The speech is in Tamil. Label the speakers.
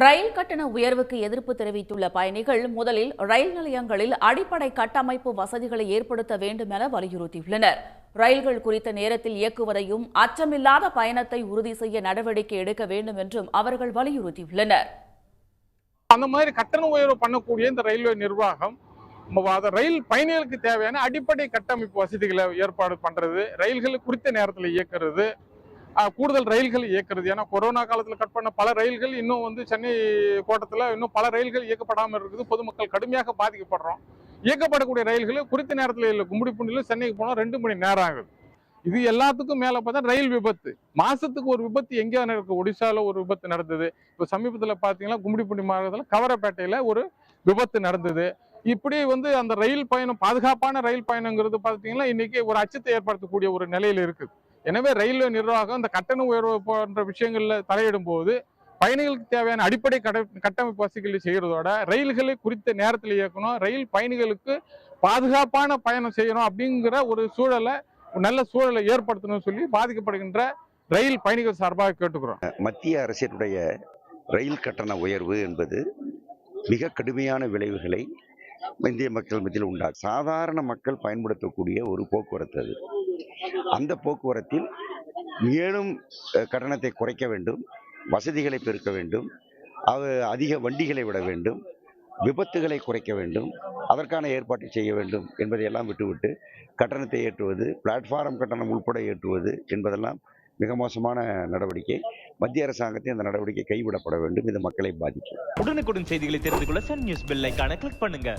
Speaker 1: ரயில் கட்டண உயர்வுக்கு எதிர்ப்பு தெரிவித்துள்ள பயணிகள் முதலில் ரயில் நிலையங்களில் அடிப்படை கட்டமைப்பு வசதிகளை ஏற்படுத்த வேண்டும் என வலியுறுத்தியுள்ளனர். ரயில்கள் குறித்த நேரத்தில் இயக்குவதையும் அச்சமில்லாத பயணத்தை உறுதி செய்ய நடவடிக்கை எடுக்க வேண்டும் என்றும் அவர்கள் வலியுறுத்தியுள்ளனர்.
Speaker 2: அந்த மாதிரி கட்டண உயர்வு பண்ணக்கூடிய இந்த ரயில்வே நிர்வாகம் ரயில் பயணிகளுக்கு தேவையான அடிப்படை கட்டமைப்பு வசதிகளை ஏற்பாடு பண்றது, ரயில்கள் குறித்த நேரத்தில் இயக்குறது, கூடுதல் ரயில்கள் இயக்குறது. ஏன்னா கொரோனா காலத்தில் கட் பண்ண பல ரயில்கள் இன்னும் சென்னை கோட்டத்தில் இன்னும் பல ரயில்கள் இயக்கப்படாமல் இருக்குது. பொதுமக்கள் கடுமையாக பாதிக்கப்படுறோம். இயக்கப்படக்கூடிய ரயில்கள் குறித்த நேரத்தில் இல்லை. கும்மிடிப்பூண்டியில் சென்னைக்கு போனால் 2 மணி நேரம் ஆகுது. இது எல்லாத்துக்கும் மேல பார்த்தா ரயில் விபத்து. மாசத்துக்கு ஒரு விபத்து எங்கேயா நடக்கு? ஒடிசால ஒரு விபத்து நடந்தது. இப்போ சமீபத்தில் பார்த்தீங்கன்னா கும்மிடிப்பூண்டி மாவட்டத்தில் கவரப்பேட்டையில ஒரு விபத்து நடந்தது. இப்படி அந்த ரயில் பயணம், பாதுகாப்பான ரயில் பயணங்கிறது பார்த்தீங்கன்னா இன்னைக்கு ஒரு அச்சத்தை ஏற்படுத்தக்கூடிய ஒரு நிலையில இருக்குது. எனவே ரயில்வே நிர்வாகம் இந்த கட்டண உயர்வு போன்ற விஷயங்கள்ல தலையிடும் போது பயணிகளுக்கு தேவையான அடிப்படை கட்டமைப்பு வசதிகளை செய்யறதோட ரயில்களை குறித்த நேரத்தில் இயக்கணும், ரயில் பயணிகளுக்கு பாதுகாப்பான பயணம் செய்யணும் அப்படிங்கிற ஒரு சூழலை, நல்ல சூழலை ஏற்படுத்தணும்னு சொல்லி பாதிக்கப்படுகின்ற ரயில் பயணிகள் சார்பாக கேட்டுக்கிறோம்.
Speaker 3: மத்திய அரசினுடைய ரயில் கட்டண உயர்வு என்பது மிக கடுமையான விளைவுகளை இந்திய மக்கள் மத்தியில் உண்டாகும். சாதாரண மக்கள் பயன்படுத்தக்கூடிய ஒரு போக்குவரத்து அது. அந்த போக்குவரத்தில் மேலும் கட்டணத்தை குறைக்க வேண்டும், வசதிகளை பெருக்க வேண்டும், அதிக வண்டிகளை விட வேண்டும், விபத்துகளை குறைக்க வேண்டும், அதற்கான ஏற்பாட்டை செய்ய வேண்டும் என்பதையெல்லாம் விட்டுவிட்டு கட்டணத்தை ஏற்றுவது, பிளாட்ஃபார்ம் கட்டணம் உள்பட ஏற்றுவது என்பதெல்லாம் மிக மோசமான நடவடிக்கை. மத்திய அரசாங்கத்தை அந்த நடவடிக்கை கைவிடப்பட வேண்டும். இது மக்களை பாதிக்கும்.
Speaker 4: உடனுக்குடன் செய்திகளை தெரிந்து கொள்ள சன் நியூஸ் பெல் ஐகானை கிளிக் பண்ணுங்க.